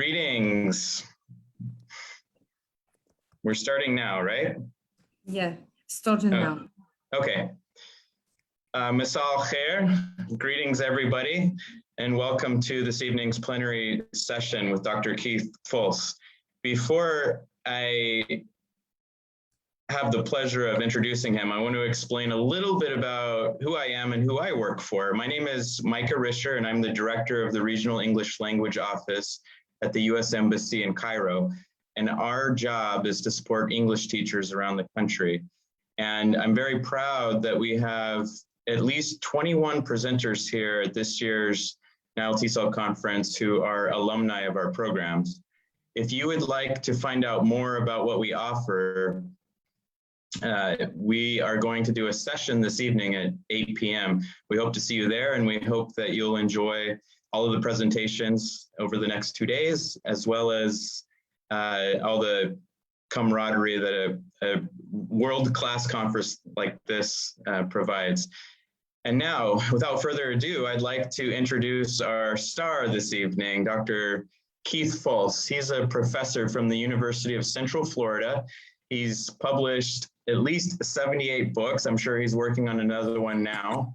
Greetings. We're starting now, right? Yeah, starting now. Okay. Masal khair. Greetings, everybody, and welcome to this evening's plenary session with Dr. Keith Folse. Before I have the pleasure of introducing him, I want to explain a little bit about who I am and who I work for. My name is Micah Risher, and I'm the director of the Regional English Language Office at the U.S. Embassy in Cairo. And our job is to support English teachers around the country. And I'm very proud that we have at least 21 presenters here at this year's NILE TESOL conference who are alumni of our programs. If you would like to find out more about what we offer, we are going to do a session this evening at 8 p.m. We hope to see you there, and we hope that you'll enjoy all of the presentations over the next 2 days, as well as all the camaraderie that a world-class conference like this provides. And now, without further ado, I'd like to introduce our star this evening, Dr. Keith Folse. He's a professor from the University of Central Florida. He's published at least 78 books. I'm sure he's working on another one now.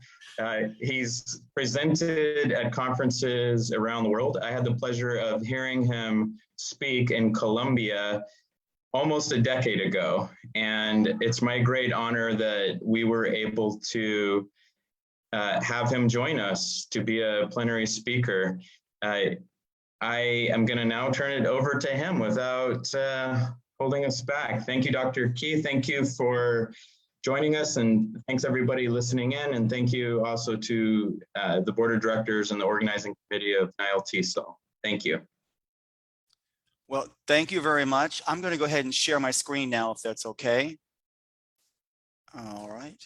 He's presented at conferences around the world. I had the pleasure of hearing him speak in Colombia almost a decade ago. And it's my great honor that we were able to have him join us to be a plenary speaker. I am going to now turn it over to him without holding us back. Thank you, Dr. Keith. Thank you for joining us, and thanks everybody listening in, and thank you also to the board of directors and the organizing committee of NILE TESOL. Thank you. Well, thank you very much. I'm going to go ahead and share my screen now, if that's okay. All right.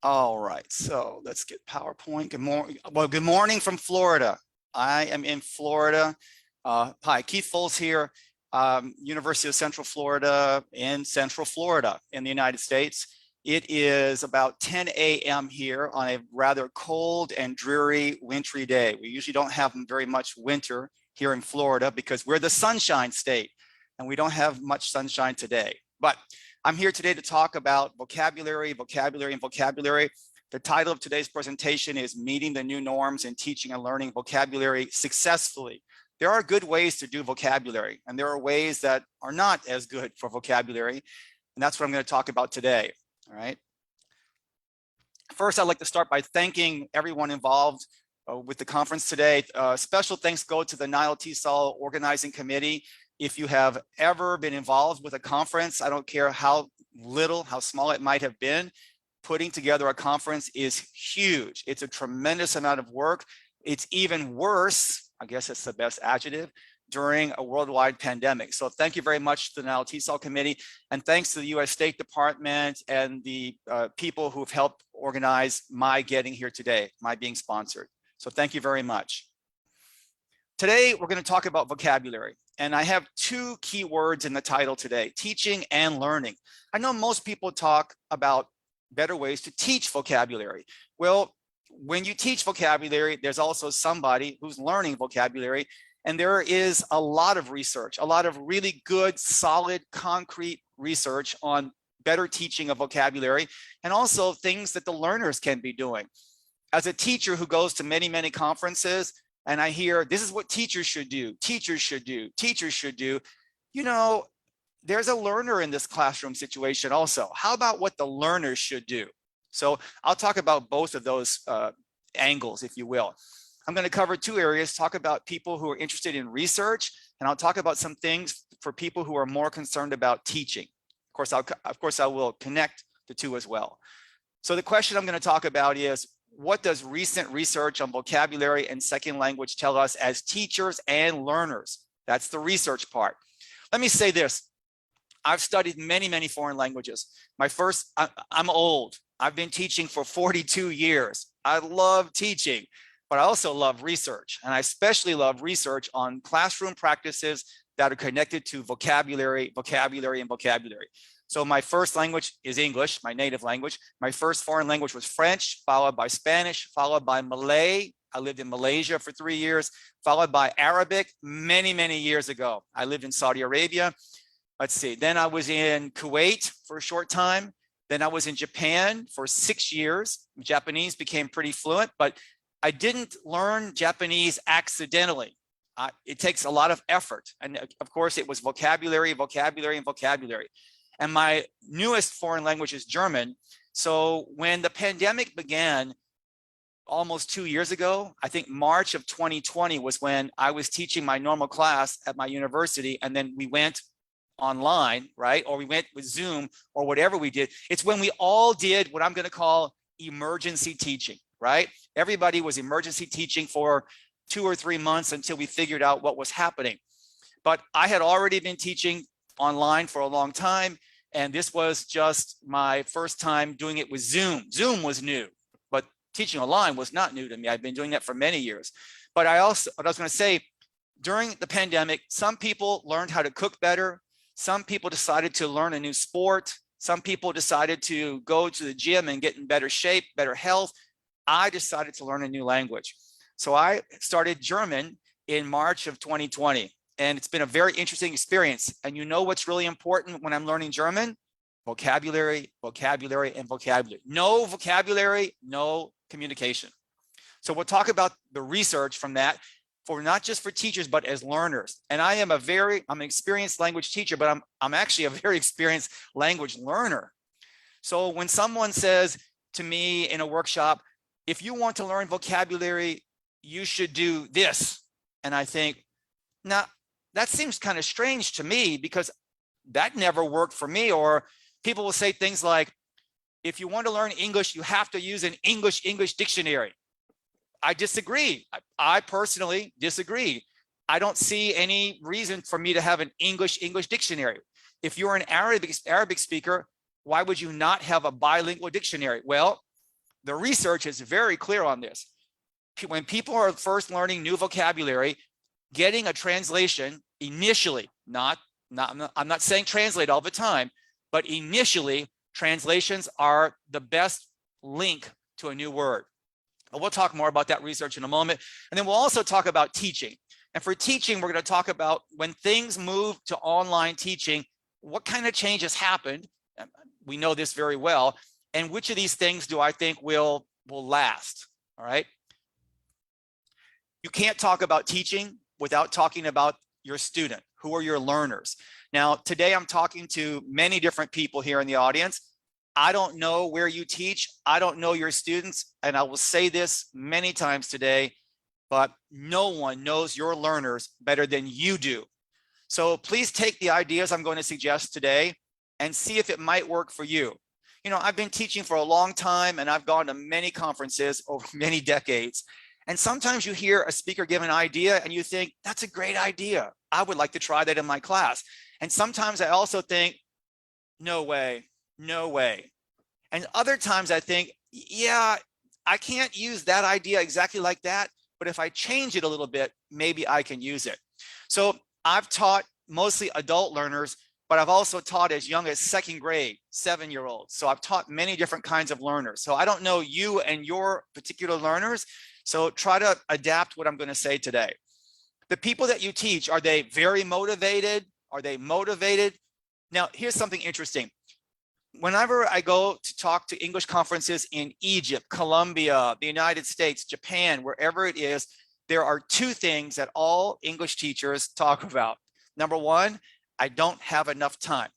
All right, so let's get PowerPoint. Good morning. Well, good morning from Florida. I am in Florida. Hi, Keith Folse here, University of Central Florida in Central Florida in the United States. It is about 10 a.m. here on a rather cold and dreary wintry day. We usually don't have very much winter here in Florida because we're the sunshine state, and we don't have much sunshine today. But I'm here today to talk about vocabulary, vocabulary, and vocabulary. The title of today's presentation is Meeting the New Norms in Teaching and Learning Vocabulary Successfully. There are good ways to do vocabulary, and there are ways that are not as good for vocabulary, and that's what I'm going to talk about today. All right. First, I'd like to start by thanking everyone involved with the conference today. Special thanks go to the NILE TESOL organizing committee. If you have ever been involved with a conference, I don't care how little, how small it might have been, putting together a conference is huge. It's a tremendous amount of work. It's even worse, I guess it's the best adjective, during a worldwide pandemic. So thank you very much to the NILE TESOL committee, and thanks to the US State Department and the people who've helped organize my getting here today, my being sponsored. So thank you very much. Today, we're going to talk about vocabulary, and I have two key words in the title today, teaching and learning. I know most people talk about better ways to teach vocabulary. Well, when you teach vocabulary, there's also somebody who's learning vocabulary, and there is a lot of research, a lot of really good, solid, concrete research on better teaching of vocabulary, and also things that the learners can be doing. As a teacher who goes to many, many conferences, and I hear, this is what teachers should do, teachers should do, teachers should do, you know, there's a learner in this classroom situation also. How about what the learners should do? So I'll talk about both of those angles, if you will. I'm going to cover two areas, talk about people who are interested in research, and I'll talk about some things for people who are more concerned about teaching. Of course, I will connect the two as well. So the question I'm going to talk about is, what does recent research on vocabulary and second language tell us as teachers and learners? That's the research part. Let me say this. I've studied many, many foreign languages. I'm old. I've been teaching for 42 years. I love teaching, but I also love research. And I especially love research on classroom practices that are connected to vocabulary, vocabulary, and vocabulary. So my first language is English, my native language. My first foreign language was French, followed by Spanish, followed by Malay, I lived in Malaysia for 3 years, followed by Arabic many, many years ago. I lived in Saudi Arabia. Let's see, then I was in Kuwait for a short time. Then I was in Japan for 6 years. Japanese became pretty fluent, but I didn't learn Japanese accidentally. It takes a lot of effort. And of course, it was vocabulary, vocabulary, and vocabulary. And my newest foreign language is German. So when the pandemic began almost 2 years ago, I think March of 2020 was when I was teaching my normal class at my university, and then we went online, right? Or we went with Zoom or whatever we did. It's when we all did what I'm going to call emergency teaching, right? Everybody was emergency teaching for 2 or 3 months until we figured out what was happening. But I had already been teaching online for a long time, and this was just my first time doing it with Zoom. Zoom was new, but teaching online was not new to me. I've been doing that for many years. But I was going to say, during the pandemic, some people learned how to cook better. Some people decided to learn a new sport. Some people decided to go to the gym and get in better shape, better health. I decided to learn a new language. So I started German in March of 2020, and it's been a very interesting experience. And you know what's really important when I'm learning German? Vocabulary, vocabulary, and vocabulary. No vocabulary, no communication. So we'll talk about the research from that, for not just for teachers, but as learners. And I'm an experienced language teacher, but I'm actually a very experienced language learner. So when someone says to me in a workshop, if you want to learn vocabulary, you should do this. And I think, now that seems kind of strange to me, because that never worked for me. Or people will say things like, if you want to learn English, you have to use an English dictionary. I disagree. I personally disagree. I don't see any reason for me to have an English dictionary. If you're an Arabic speaker, why would you not have a bilingual dictionary? Well, the research is very clear on this. When people are first learning new vocabulary, getting a translation initially, I'm not saying translate all the time, but initially translations are the best link to a new word. But we'll talk more about that research in a moment. And then we'll also talk about teaching. And for teaching, we're going to talk about when things move to online teaching, what kind of changes happened. We know this very well. And which of these things do I think will last? All right. You can't talk about teaching without talking about your student. Who are your learners? Now, today I'm talking to many different people here in the audience. I don't know where you teach. I don't know your students. And I will say this many times today, but no one knows your learners better than you do. So please take the ideas I'm going to suggest today and see if it might work for you. You know, I've been teaching for a long time, and I've gone to many conferences over many decades. And sometimes you hear a speaker give an idea and you think, that's a great idea. I would like to try that in my class. And sometimes I also think, no way, no way. And other times I think, yeah, I can't use that idea exactly like that, but if I change it a little bit, maybe I can use it. So I've taught mostly adult learners, but I've also taught as young as second grade, 7-year-olds. So I've taught many different kinds of learners. So I don't know you and your particular learners. So try to adapt what I'm going to say today. The people that you teach, are they very motivated? Are they motivated? Now, here's something interesting. Whenever I go to talk to English conferences in Egypt, Colombia, the United States, Japan, wherever it is, there are two things that all English teachers talk about. Number one, I don't have enough time.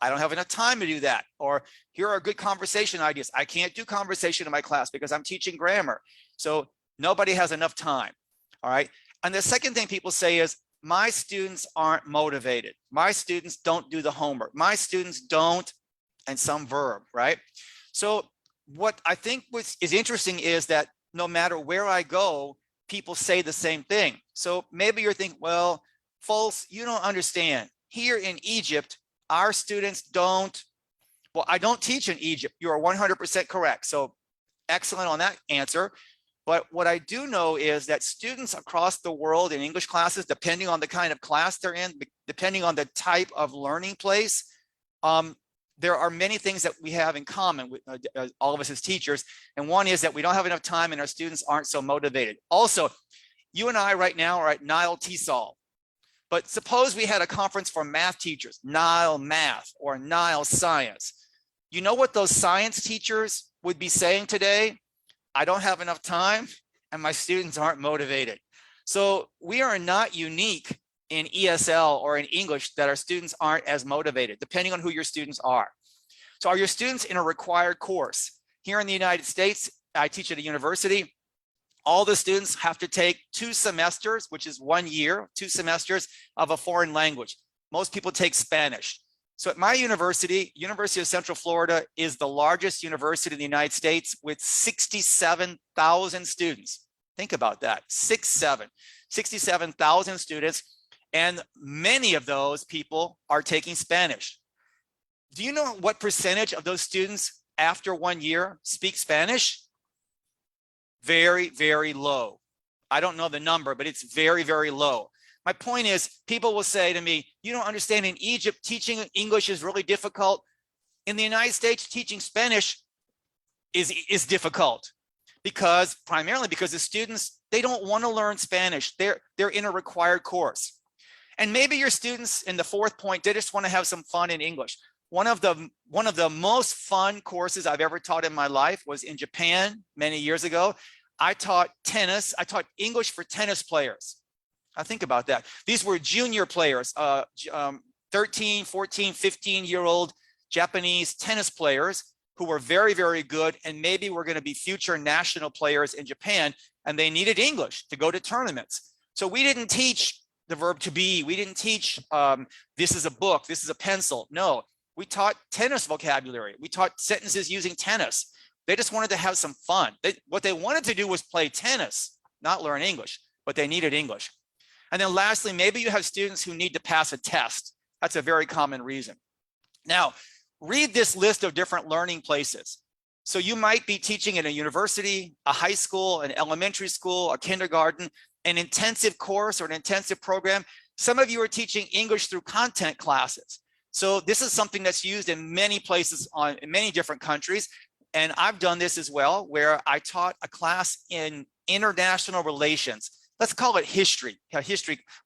I don't have enough time to do that. Or here are good conversation ideas. I can't do conversation in my class because I'm teaching grammar. So nobody has enough time. All right. And the second thing people say is, my students aren't motivated. My students don't do the homework. My students don't, and some verb, right? So what I think is interesting is that no matter where I go, people say the same thing. So maybe you're thinking, well, Folse, you don't understand. Here in Egypt, our students don't, well, I don't teach in Egypt. You are 100% correct. So excellent on that answer. But what I do know is that students across the world in English classes, depending on the kind of class they're in, depending on the type of learning place, there are many things that we have in common with all of us as teachers. And one is that we don't have enough time and our students aren't so motivated. Also, you and I right now are at Nile TESOL. But suppose we had a conference for math teachers, Nile Math or Nile Science. You know what those science teachers would be saying today? I don't have enough time and my students aren't motivated. So we are not unique in ESL or in English that our students aren't as motivated, depending on who your students are. So are your students in a required course? Here in the United States, I teach at a university. All the students have to take 2 semesters, which is 1 year, 2 semesters of a foreign language. Most people take Spanish. So at my university, University of Central Florida is the largest university in the United States with 67,000 students. Think about that, 67,000 students. And many of those people are taking Spanish. Do you know what percentage of those students after 1 year speak Spanish? Very, very low. I don't know the number, but it's very, very low. My point is, people will say to me, you don't understand, in Egypt, teaching English is really difficult. In the United States, teaching Spanish is difficult primarily because the students, they don't want to learn Spanish. They're in a required course. And maybe your students in the 4th point, they just want to have some fun in English. One of the most fun courses I've ever taught in my life was in Japan many years ago. I taught tennis. I taught English for tennis players. Now think about that. These were junior players, 13, 14, 15-year-old Japanese tennis players who were very, very good and maybe were going to be future national players in Japan, and they needed English to go to tournaments. So we didn't teach the verb to be. We didn't teach this is a book, this is a pencil. No, we taught tennis vocabulary. We taught sentences using tennis. They just wanted to have some fun. What they wanted to do was play tennis, not learn English, but they needed English. And then lastly, maybe you have students who need to pass a test. That's a very common reason. Now, read this list of different learning places. So you might be teaching in a university, a high school, an elementary school, a kindergarten, an intensive course or an intensive program. Some of you are teaching English through content classes. So this is something that's used in many places in many different countries. And I've done this as well, where I taught a class in international relations. Let's call it history,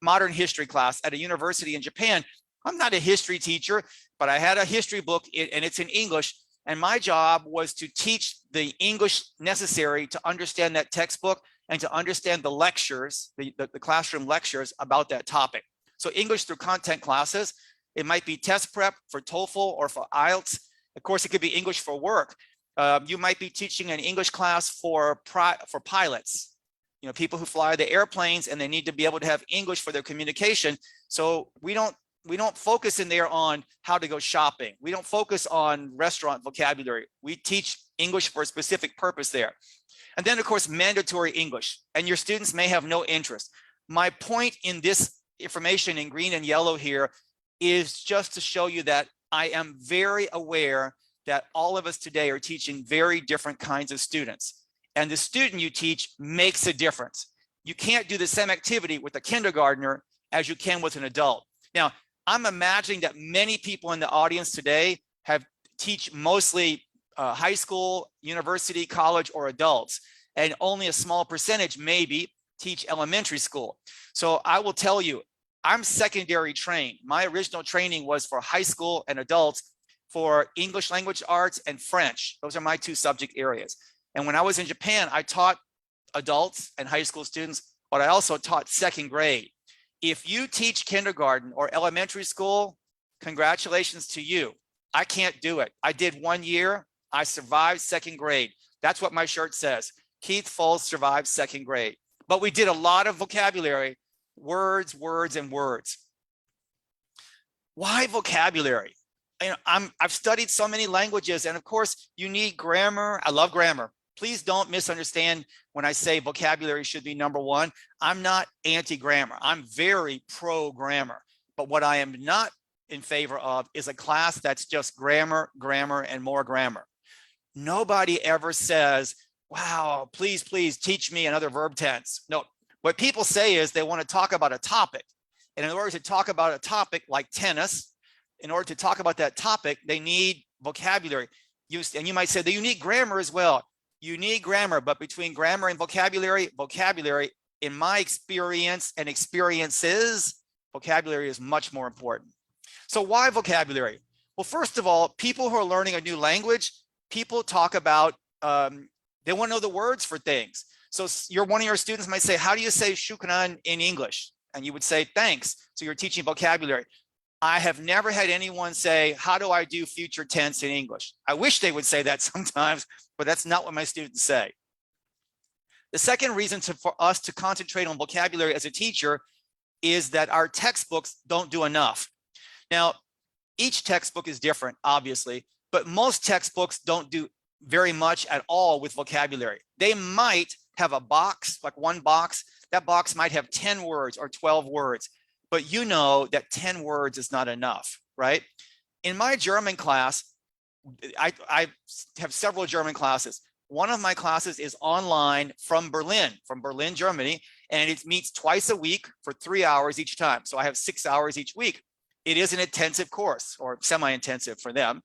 modern history class at a university in Japan. I'm not a history teacher, but I had a history book and it's in English. And my job was to teach the English necessary to understand that textbook and to understand the lectures, the classroom lectures about that topic. So English through content classes, it might be test prep for TOEFL or for IELTS. Of course, it could be English for work. You might be teaching an English class for pilots, people who fly the airplanes and they need to be able to have English for their communication. So we don't focus in there on how to go shopping. We don't focus on restaurant vocabulary. We teach English for a specific purpose there. And then of course, mandatory English, and your students may have no interest. My point in this information in green and yellow here is just to show you that I am very aware that all of us today are teaching very different kinds of students. And the student you teach makes a difference. You can't do the same activity with a kindergartner as you can with an adult. Now, I'm imagining that many people in the audience today teach mostly high school, university, college, or adults, and only a small percentage maybe teach elementary school. So I will tell you, I'm secondary trained. My original training was for high school and adults for English language arts and French. Those are my 2 subject areas. And when I was in Japan, I taught adults and high school students, but I also taught 2nd grade. If you teach kindergarten or elementary school, congratulations to you. I can't do it. I did 1 year. I survived 2nd grade. That's what my shirt says. Keith Folse survived 2nd grade. But we did a lot of vocabulary, words, words, and words. Why vocabulary? I've studied so many languages, and of course, you need grammar. I love grammar. Please don't misunderstand when I say vocabulary should be number 1. I'm not anti-grammar. I'm very pro-grammar. But what I am not in favor of is a class that's just grammar, grammar, and more grammar. Nobody ever says, wow, please, please teach me another verb tense. No, what people say is they want to talk about a topic. And in order to talk about a topic like tennis, in order to talk about that topic, they need vocabulary. And you might say that you need grammar as well. You need grammar, but between grammar and vocabulary, in my experience and experiences, vocabulary is much more important. So why vocabulary? Well, first of all, people who are learning a new language, people talk about, they want to know the words for things. So one of your students might say, how do you say shukran in English? And you would say, thanks. So you're teaching vocabulary. I have never had anyone say, how do I do future tense in English? I wish they would say that sometimes, but that's not what my students say. The second reason for us to concentrate on vocabulary as a teacher is that our textbooks don't do enough. Now, each textbook is different, obviously, but most textbooks don't do very much at all with vocabulary. They might have a box, like one box. That box might have 10 words or 12 words, but you know that 10 words is not enough, right? In my German class, I have several German classes. One of my classes is online from Berlin, Germany, and it meets twice a week for 3 hours each time. So I have 6 hours each week. It is an intensive course, or semi-intensive for them.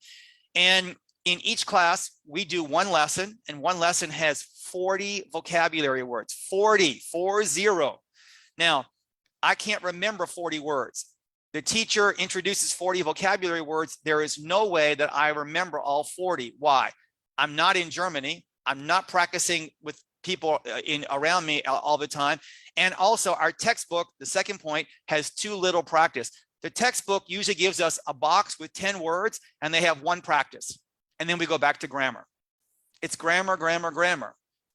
And in each class, we do one lesson, and one lesson has 40 vocabulary words, 40. Now, I can't remember 40 words. The teacher introduces 40 vocabulary words. There is no way that I remember all 40. Why? I'm not in Germany. I'm not practicing with people around me all the time. And also our textbook, the second point, has too little practice. The textbook usually gives us a box with 10 words, and they have one practice. And then we go back to grammar. It's grammar,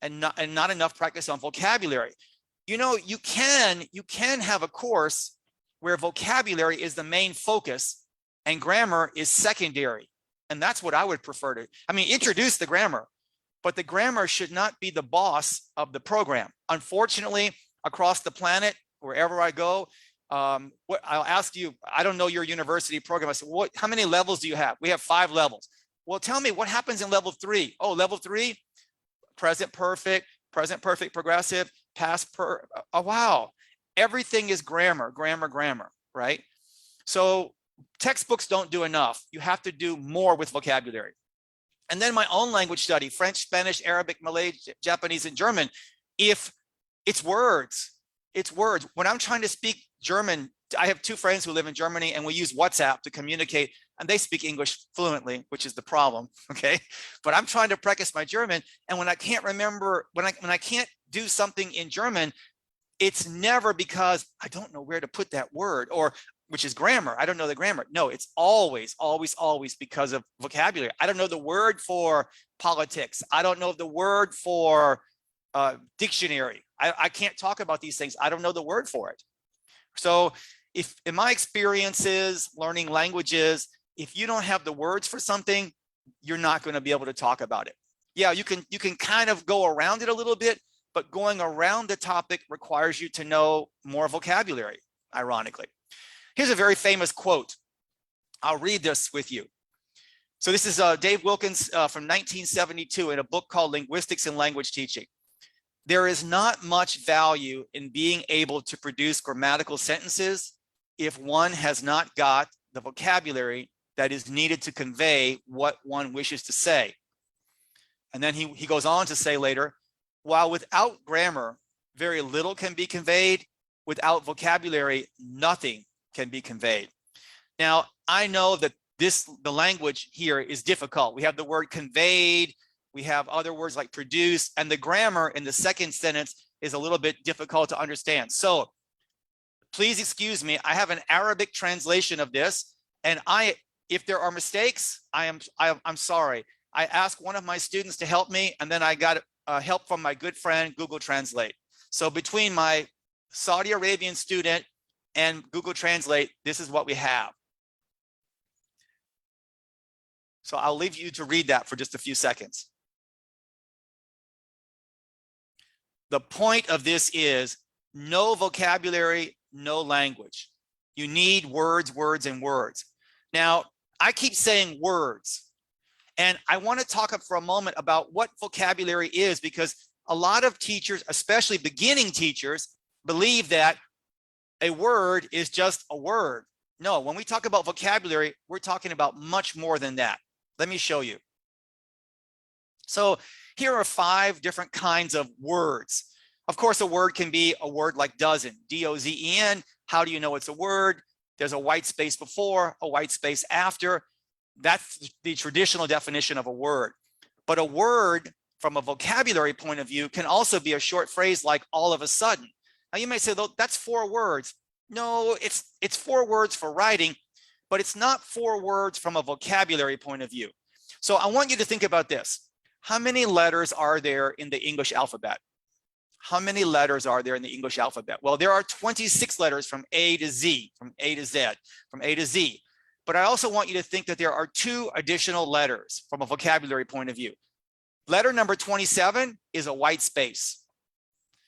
and not enough practice on vocabulary. You know, you can have a course where vocabulary is the main focus and grammar is secondary. And that's what I would prefer to. I mean, introduce the grammar, but the grammar should not be the boss of the program. Unfortunately, across the planet, wherever I go, I'll ask you, I don't know your university program. I said, how many levels do you have? We have 5 levels. Well, tell me what happens in level 3. Oh, level 3, present perfect progressive, past oh, wow. Everything is grammar, right? So textbooks don't do enough. You have to do more with vocabulary. And then my own language study, French, Spanish, Arabic, Malay, Japanese, and German, if it's words. When I'm trying to speak German, I have 2 friends who live in Germany, and we use WhatsApp to communicate, and they speak English fluently, which is the problem, okay? But I'm trying to practice my German, and when I can't remember, when I can't do something in German, it's never because I don't know where to put that word, or which is grammar. I don't know the grammar. No, it's always because of vocabulary. I don't know the word for politics. I don't know the word for dictionary. I can't talk about these things. I don't know the word for it. So if in my experiences learning languages, if you don't have the words for something, you're not going to be able to talk about it. Yeah, you can kind of go around it a little bit, but going around the topic requires you to know more vocabulary, ironically. Here's a very famous quote. I'll read this with you. So this is Dave Wilkins from 1972 in a book called Linguistics and Language Teaching. There is not much value in being able to produce grammatical sentences if one has not got the vocabulary that is needed to convey what one wishes to say. And then he goes on to say later, while without grammar, very little can be conveyed, without vocabulary, nothing can be conveyed. Now, I know that the language here is difficult. We have the word conveyed, we have other words like produce, and the grammar in the second sentence is a little bit difficult to understand. So please excuse me, I have an Arabic translation of this, and if there are mistakes, I'm sorry. I asked one of my students to help me, and then I got help from my good friend Google Translate. So between my Saudi Arabian student and Google Translate, this is what we have. So I'll leave you to read that for just a few seconds. The point of this is no vocabulary, no language. You need words, words, and words. Now, I keep saying words, and I want to talk for a moment about what vocabulary is, because a lot of teachers, especially beginning teachers, believe that a word is just a word. No, when we talk about vocabulary, we're talking about much more than that. Let me show you. So here are 5 different kinds of words. Of course, a word can be a word like dozen, D-O-Z-E-N. How do you know it's a word? There's a white space before, a white space after. That's the traditional definition of a word. But a word from a vocabulary point of view can also be a short phrase like all of a sudden. Now you may say, though, that's 4 words. No, it's 4 words for writing, but it's not 4 words from a vocabulary point of view. So I want you to think about this. How many letters are there in the English alphabet? How many letters are there in the English alphabet? Well, there are 26 letters from A to Z, from A to Z, from A to Z. But I also want you to think that there are 2 additional letters from a vocabulary point of view. Letter number 27 is a white space.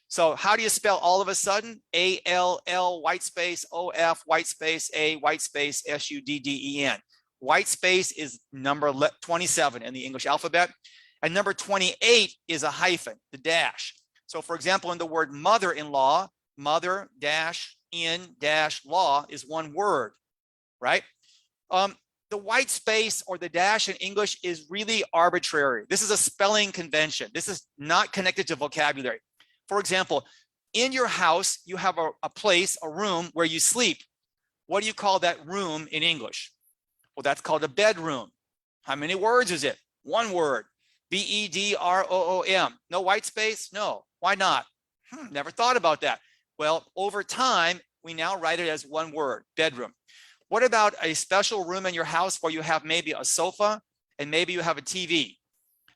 So how do you spell all of a sudden? A-L-L white space, O-F white space, A white space, S-U-D-D-E-N. White space is number 27 in the English alphabet. And number 28 is a hyphen, the dash. So for example, in the word mother-in-law, mother dash in dash law is 1 word, right? The white space or the dash in English is really arbitrary. This is a spelling convention. This is not connected to vocabulary. For example, in your house, you have a place, a room where you sleep. What do you call that room in English? Well, that's called a bedroom. How many words is it? 1 word. B-E-D-R-O-O-M. No white space? No. Why not? Never thought about that. Well, over time, we now write it as 1 word, bedroom. What about a special room in your house where you have maybe a sofa and maybe you have a TV?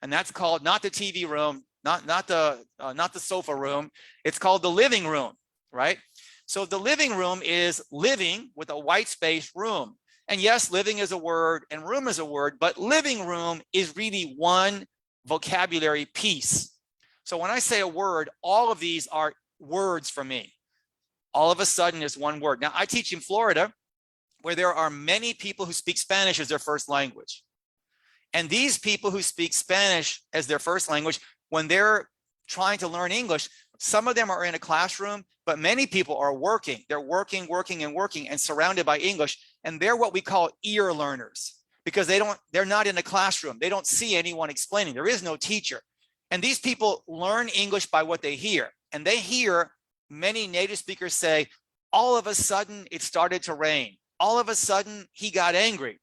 And that's called not the TV room, not the sofa room. It's called the living room, right? So the living room is living with a white space room. And yes, living is a word and room is a word, but living room is really 1 vocabulary piece. So when I say a word, all of these are words for me. All of a sudden is 1 word. Now I teach in Florida, where there are many people who speak Spanish as their first language. And these people who speak Spanish as their first language, when they're trying to learn English, some of them are in a classroom, but many people are working. They're working and surrounded by English. And they're what we call ear learners because they're not in a classroom. They don't see anyone explaining. There is no teacher. And these people learn English by what they hear. And they hear many native speakers say, all of a sudden it started to rain. All of a sudden he got angry.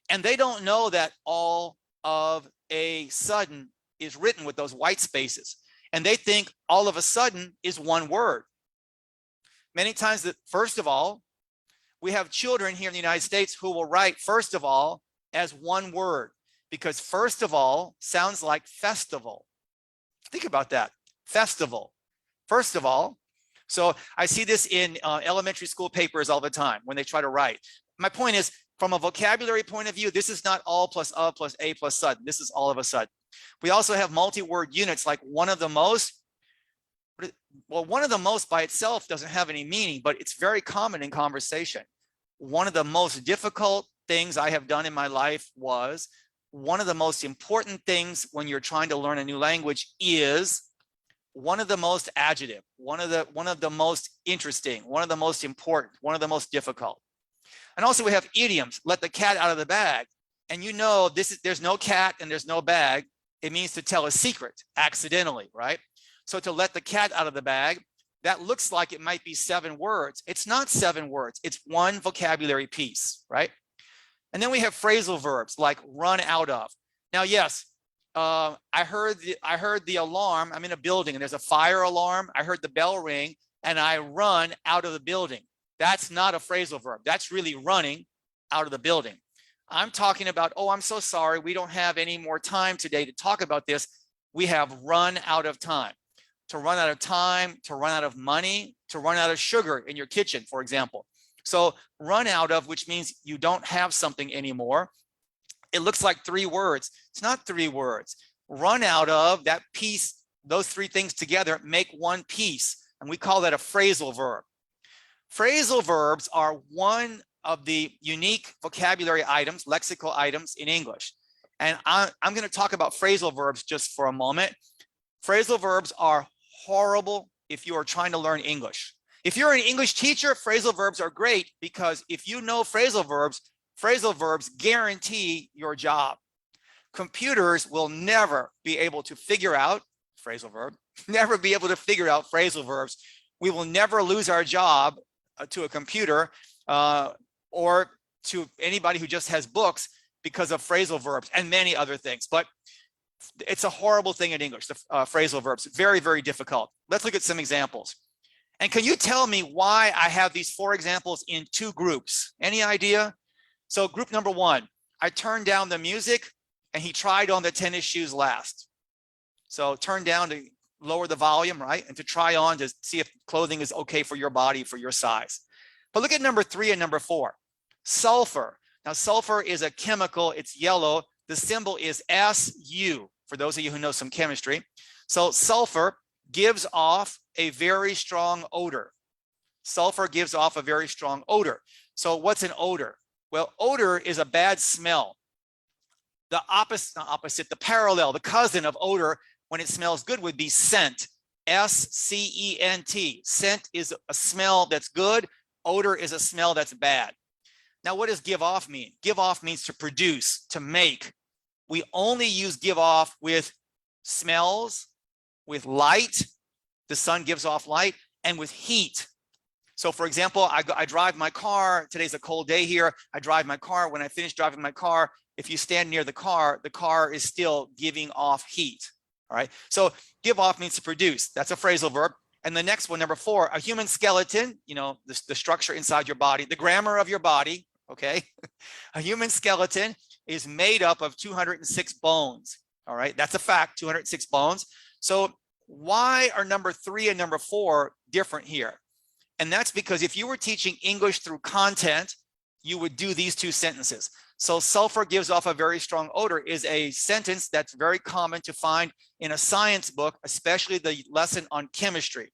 And they don't know that all of a sudden is written with those white spaces. And they think all of a sudden is 1 word. Many times that, first of all, we have children here in the United States who will write first of all as 1 word because first of all sounds like festival. Think about that, festival, first of all. So I see this in elementary school papers all the time when they try to write. My point is, from a vocabulary point of view, this is not all plus of plus a plus sudden. This is all of a sudden. We also have multi-word units like one of the most. Well, one of the most by itself doesn't have any meaning, but it's very common in conversation. One of the most difficult things I have done in my life was one of the most important things when you're trying to learn a new language is one of the most adjective, one of the most interesting, one of the most important, one of the most difficult. And also we have idioms, let the cat out of the bag. And you know, there's no cat and there's no bag. It means to tell a secret accidentally, right? So to let the cat out of the bag, that looks like it might be 7 words. It's not 7 words. It's 1 vocabulary piece, right? And then we have phrasal verbs like run out of. Now, yes, I heard the alarm. I'm in a building and there's a fire alarm. I heard the bell ring and I run out of the building. That's not a phrasal verb. That's really running out of the building. I'm talking about, oh, I'm so sorry. We don't have any more time today to talk about this. We have run out of time. To run out of time, to run out of money, to run out of sugar in your kitchen, for example. So run out of, which means you don't have something anymore. It looks like 3 words. It's not 3 words. Run out of, that piece, those 3 things together make 1 piece. And we call that a phrasal verb. Phrasal verbs are one of the unique vocabulary items, lexical items in English. And I'm going to talk about phrasal verbs just for a moment. Phrasal verbs are horrible if you are trying to learn English. If you're an English teacher, phrasal verbs are great because if you know phrasal verbs guarantee your job. Computers will never be able to figure out phrasal verb, never be able to figure out phrasal verbs. We will never lose our job to a computer or to anybody who just has books because of phrasal verbs and many other things. But it's a horrible thing in English, the phrasal verbs, very, very difficult. Let's look at some examples. And can you tell me why I have these 4 examples in 2 groups? Any idea? So group number 1, I turned down the music and he tried on the tennis shoes last. So turn down to lower the volume, right? And to try on to see if clothing is okay for your body, for your size. But look at number 3 and number 4. Sulfur. Now sulfur is a chemical, it's yellow. The symbol is Su, for those of you who know some chemistry. So sulfur gives off a very strong odor. Sulfur gives off a very strong odor. So what's an odor? Well, odor is a bad smell. The opposite, the parallel, the cousin of odor when it smells good would be scent. S-C-E-N-T. Scent is a smell that's good. Odor is a smell that's bad. Now, what does give off mean? Give off means to produce, to make. We only use give off with smells, with light. The sun gives off light, and with heat. So for example, I drive my car. Today's a cold day here. I drive my car. When I finish driving my car, if you stand near the car is still giving off heat. All right. So give off means to produce. That's a phrasal verb. And the next one, number 4, a human skeleton, you know, the structure inside your body, the grammar of your body. Okay. A human skeleton is made up of 206 bones. All right. That's a fact, 206 bones. So why are number 3 and number 4 different here? And that's because if you were teaching English through content, you would do these 2 sentences. So sulfur gives off a very strong odor is a sentence that's very common to find in a science book, especially the lesson on chemistry.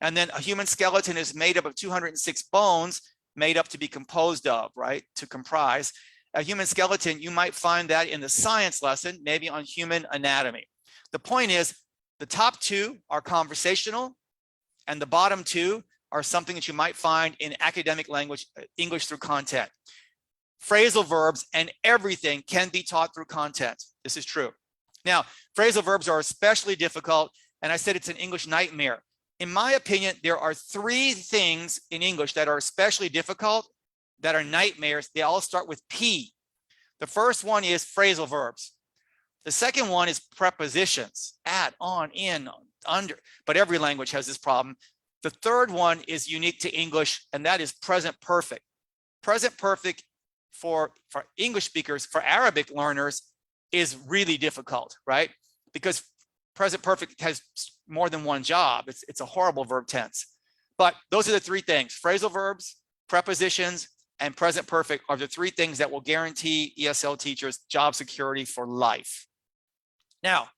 And then a human skeleton is made up of 206 bones, made up to be composed of, right? To comprise. A human skeleton, you might find that in the science lesson, maybe on human anatomy. The point is, the top 2 are conversational, and the bottom 2 are something that you might find in academic language, English through content. Phrasal verbs and everything can be taught through content. This is true. Now, phrasal verbs are especially difficult, and I said it's an English nightmare. In my opinion, there are 3 things in English that are especially difficult, that are nightmares. They all start with P. The first one is phrasal verbs. The second one is prepositions, at, on, in, under, but every language has this problem. The third one is unique to English, and that is present perfect. Present perfect for English speakers, for Arabic learners, is really difficult, right? Because present perfect has more than one job. It's a horrible verb tense. But those are the 3 things. Phrasal verbs, prepositions, and present perfect are the 3 things that will guarantee ESL teachers job security for life. Now,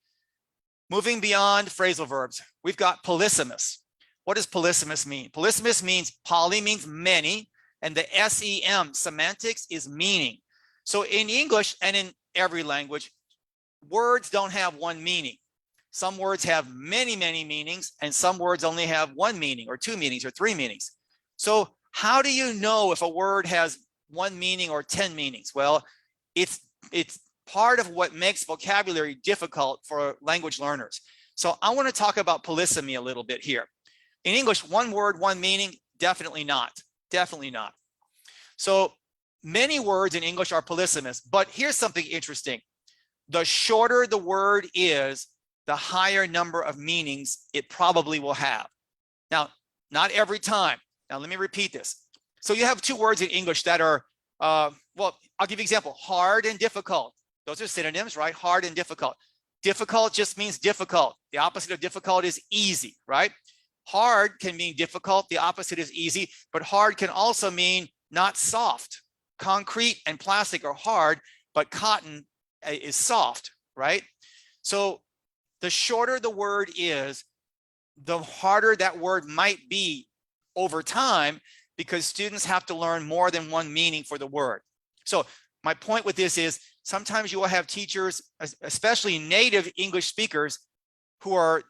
moving beyond phrasal verbs, we've got Polysimus. What does Polysimus mean? Polysimus means, poly means many, and the SEM, semantics, is meaning. So in English and in every language, words don't have one meaning. Some words have many, many meanings, and some words only have 1 meaning or 2 meanings or 3 meanings. So how do you know if a word has 1 meaning or 10 meanings? Well, it's part of what makes vocabulary difficult for language learners. So I want to talk about polysemy a little bit here. In English, 1 word, 1 meaning, definitely not. Definitely not. So many words in English are polysemous, but here's something interesting. The shorter the word is, the higher number of meanings it probably will have. Now, not every time. Now, let me repeat this. So you have 2 words in English that are, well, I'll give you an example, hard and difficult. Those are synonyms, right? Hard and difficult. Difficult just means difficult. The opposite of difficult is easy, right? Hard can mean difficult. The opposite is easy, but hard can also mean not soft. Concrete and plastic are hard, but cotton is soft, right? So the shorter the word is, the harder that word might be over time, because students have to learn more than 1 meaning for the word. So my point with this is, sometimes you will have teachers, especially native English speakers, who are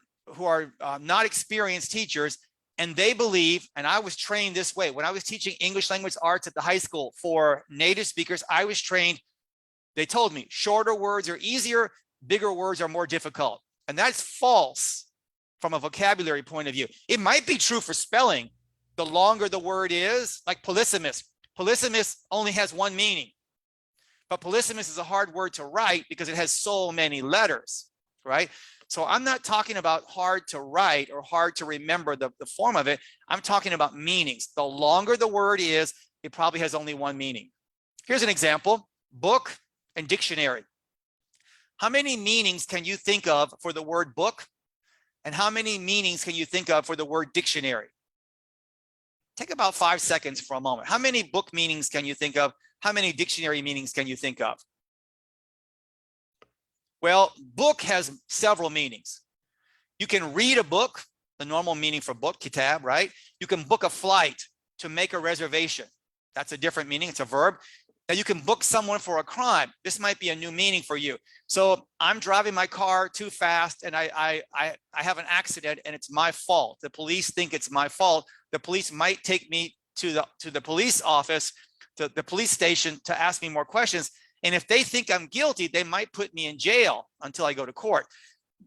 not experienced teachers, And they believe, and I was trained this way, when I was teaching English language arts at the high school for native speakers, I was trained, they told me shorter words are easier, bigger words are more difficult. And that's false from a vocabulary point of view. It might be true for spelling. The longer the word is, like Polysimus. Polysimus only has one meaning, but Polysimus is a hard word to write because it has so many letters, right? So I'm not talking about hard to write or hard to remember the form of it. I'm talking about meanings. The longer the word is, it probably has only one meaning. Here's an example: book and dictionary. How many meanings can you think of for the word book? And how many meanings can you think of for the word dictionary? Take about 5 seconds for a moment. How many book meanings can you think of? How many dictionary meanings can you think of? Well, book has several meanings. You can read a book, the normal meaning for book, kitab, right? You can book a flight, to make a reservation. That's a different meaning, it's a verb. Now you can book someone for a crime. This might be a new meaning for you. So I'm driving my car too fast and I have an accident and it's my fault. The police think it's my fault. The police might take me to the police office, to the police station, to ask me more questions. And if they think I'm guilty, they might put me in jail until I go to court.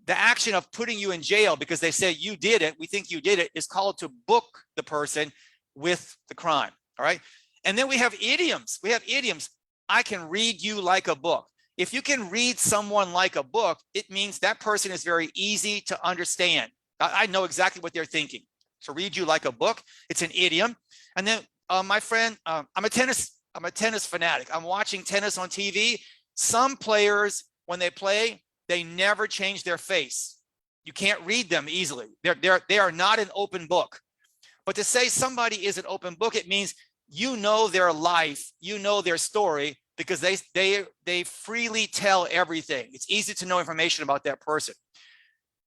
The action of putting you in jail because they say you did it, we think you did it, is called to book the person with the crime, all right? And then we have idioms. We have idioms. I can read you like a book. If you can read someone like a book, it means that person is very easy to understand. I know exactly what they're thinking. So read you like a book, it's an idiom. And then my friend, I'm a tennis fanatic. I'm watching tennis on TV. Some players, when they play, they never change their face. You can't read them easily. They are not an open book. But to say somebody is an open book, it means you know their life, you know their story, because they freely tell everything. It's easy to know information about that person.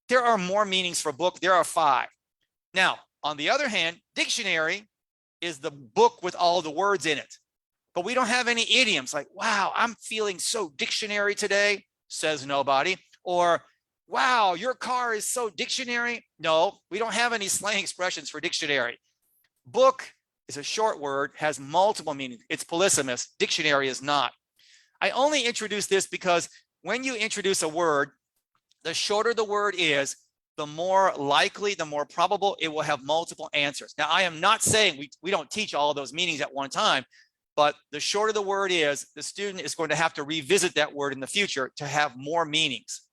There are more meanings for book. There are 5. Now, on the other hand, dictionary is the book with all the words in it. But we don't have any idioms like, wow, I'm feeling so dictionary today, says nobody. Or, wow, your car is so dictionary. No, we don't have any slang expressions for dictionary. Book is a short word, has multiple meanings. It's Polysimus. Dictionary is not. I only introduce this because when you introduce a word, the shorter the word is, the more likely, the more probable it will have multiple answers. Now, I am not saying we don't teach all of those meanings at one time, but the shorter the word is, the student is going to have to revisit that word in the future to have more meanings.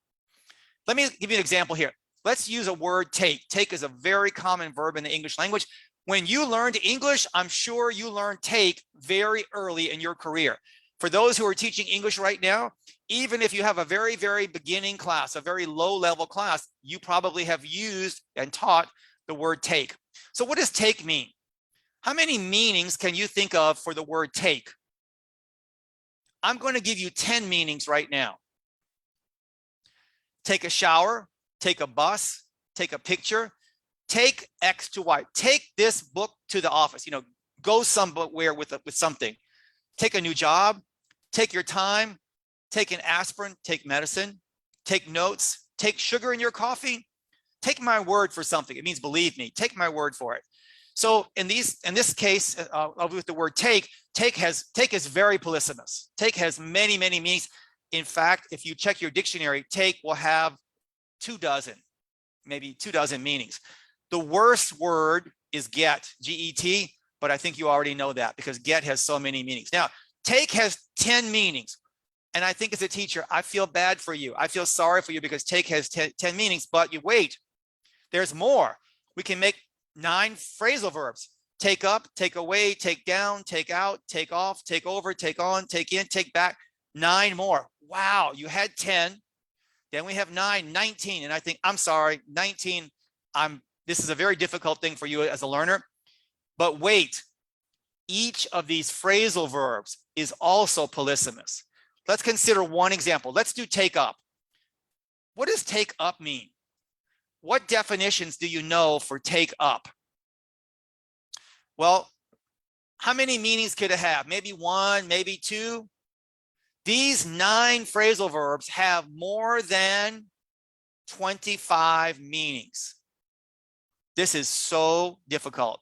Let me give you an example here. Let's use a word take. Take is a very common verb in the English language. When you learned English, I'm sure you learned take very early in your career. For those who are teaching English right now, even if you have a very, very beginning class, a very low level class, you probably have used and taught the word take. So what does take mean? How many meanings can you think of for the word take? I'm going to give you 10 meanings right now. Take a shower, take a bus, take a picture, take X to Y. Take this book to the office, you know, go somewhere with something. Take a new job, take your time, take an aspirin, take medicine, take notes, take sugar in your coffee. Take my word for something. It means believe me, take my word for it. So in this case, with the word take is very Polysimus. Take has many, many meanings. In fact, if you check your dictionary, take will have 24, maybe 24 meanings. The worst word is get, G-E-T, but I think you already know that because get has so many meanings. Now, take has 10 meanings. And I think as a teacher, I feel bad for you. I feel sorry for you because take has 10 meanings, but you wait, there's more. We can make 9 phrasal verbs. Take up, take away, take down, take out, take off, take over, take on, take in, take back. 9 more. Wow, you had 10. Then we have 9, 19. And I think, I'm sorry, 19, this is a very difficult thing for you as a learner. But wait, each of these phrasal verbs is also Polysimus. Let's consider one example. Let's do take up. What does take up mean? What definitions do you know for take up? Well, how many meanings could it have? Maybe 1, maybe 2. These 9 phrasal verbs have more than 25 meanings. This is so difficult.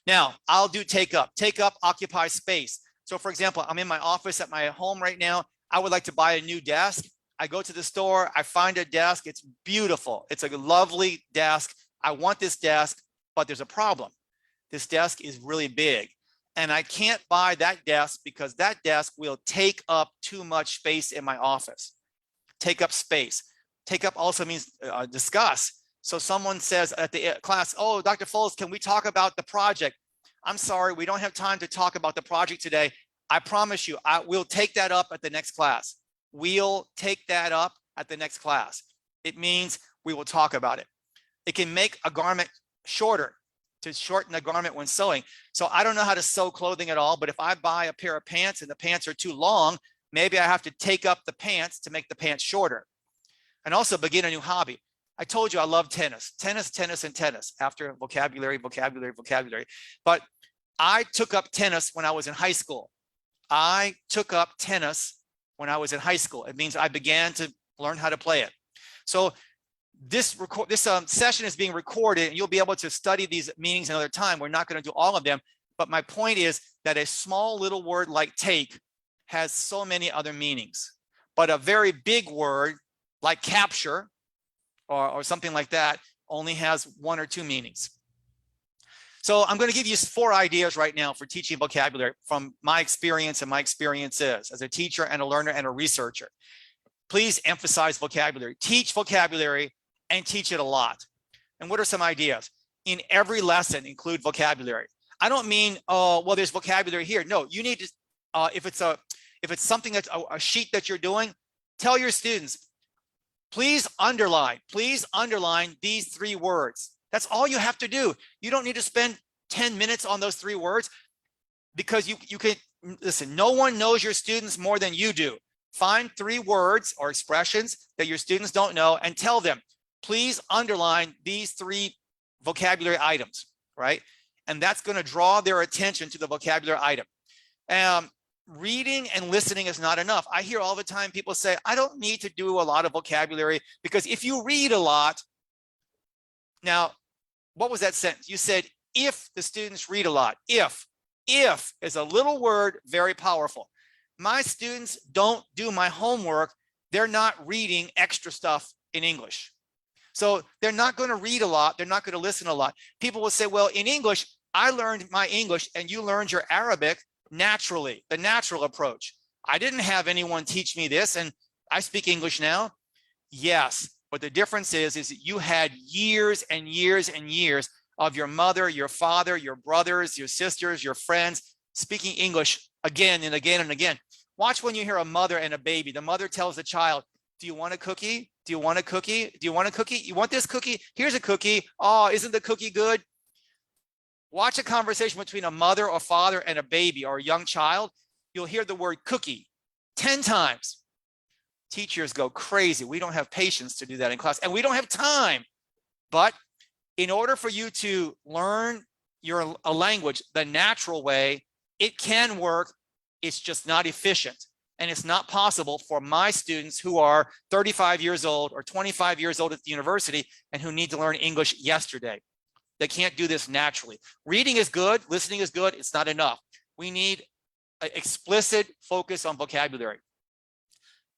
Now, I'll do take up. Take up occupies space. So for example, I'm in my office at my home right now. I would like to buy a new desk. I go to the store, I find a desk. It's beautiful. It's a lovely desk. I want this desk, but there's a problem. This desk is really big and I can't buy that desk because that desk will take up too much space in my office. Take up space. Take up also means discuss. So someone says at the class, oh, Dr. Folse, can we talk about the project? I'm sorry, we don't have time to talk about the project today. I promise you, I will take that up at the next class. We'll take that up at the next class. It means we will talk about it. It can make a garment shorter, to shorten a garment when sewing. So I don't know how to sew clothing at all, but if I buy a pair of pants and the pants are too long, maybe I have to take up the pants to make the pants shorter. And also begin a new hobby. I told you I love tennis, tennis, tennis, and tennis after vocabulary, vocabulary, vocabulary. But I took up tennis when I was in high school. I took up tennis when I was in high school. It means I began to learn how to play it. So this session is being recorded and you'll be able to study these meanings another time. We're not going to do all of them, but my point is that a small little word like take has so many other meanings, but a very big word like capture or something like that only has one or two meanings. So I'm going to give you 4 ideas right now for teaching vocabulary from my experience and my experiences as a teacher and a learner and a researcher. Please emphasize vocabulary, teach vocabulary and teach it a lot. And what are some ideas? In every lesson, include vocabulary. I don't mean, oh, well, there's vocabulary here. No, you need to, if it's something that's a sheet that you're doing, tell your students, please underline these 3 words. That's all you have to do. You don't need to spend 10 minutes on those 3 words because you can, listen, no one knows your students more than you do. Find 3 words or expressions that your students don't know and tell them, please underline these 3 vocabulary items, right? And that's going to draw their attention to the vocabulary item. Reading and listening is not enough. I hear all the time people say, I don't need to do a lot of vocabulary because if you read a lot, now, what was that sentence? You said, if the students read a lot, if is a little word, very powerful. My students don't do my homework. They're not reading extra stuff in English. So they're not going to read a lot. They're not going to listen a lot. People will say, well, in English, I learned my English and you learned your Arabic naturally, the natural approach. I didn't have anyone teach me this and I speak English now. Yes, but the difference is that you had years and years and years of your mother, your father, your brothers, your sisters, your friends speaking English again and again and again. Watch when you hear a mother and a baby. The mother tells the child, do you want a cookie? Do you want a cookie? Do you want a cookie? You want this cookie? Here's a cookie. Oh, isn't the cookie good? Watch a conversation between a mother or father and a baby or a young child. You'll hear the word cookie 10 times. Teachers go crazy. We don't have patience to do that in class and we don't have time. But in order for you to learn a language the natural way, it can work. It's just not efficient. And it's not possible for my students who are 35 years old or 25 years old at the university and who need to learn English yesterday. They can't do this naturally. Reading is good, listening is good, it's not enough. We need an explicit focus on vocabulary.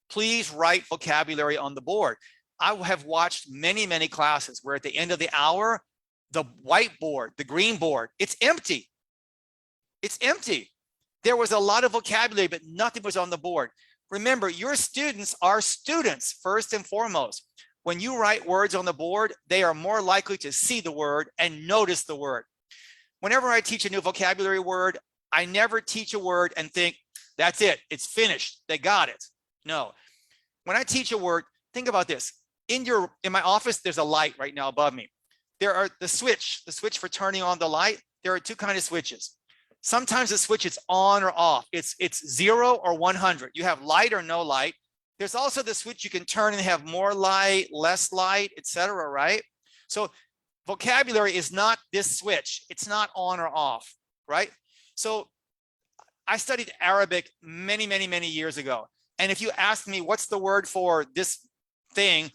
Please write vocabulary on the board. I have watched many, many classes where at the end of the hour, the whiteboard, the green board, it's empty. It's empty. There was a lot of vocabulary, but nothing was on the board. Remember, your students are students first and foremost. When you write words on the board, they are more likely to see the word and notice the word. Whenever I teach a new vocabulary word, I never teach a word and think, that's it, it's finished, they got it. No. When I teach a word, think about this. In my office, there's a light right now above me. There are the switch for turning on the light. There are 2 kinds of switches. Sometimes the switch is on or off. It's 0 or 100. You have light or no light. There's also the switch you can turn and have more light, less light, etc. Right? So vocabulary is not this switch. It's not on or off, right? So I studied Arabic many, many, many years ago. And if you ask me what's the word for this thing,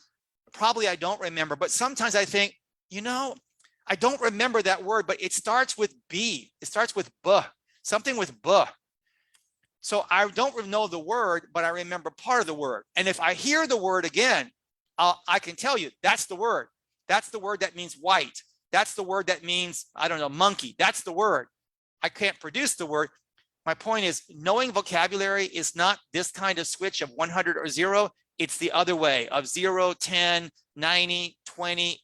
probably I don't remember. But sometimes I think, you know, I don't remember that word, but it starts with B. It starts with B, something with B. So I don't know the word, but I remember part of the word. And if I hear the word again, I can tell you that's the word. That's the word that means white. That's the word that means, I don't know, monkey. That's the word. I can't produce the word. My point is, knowing vocabulary is not this kind of switch of 100 or 0. It's the other way of 0, 10, 90, 20.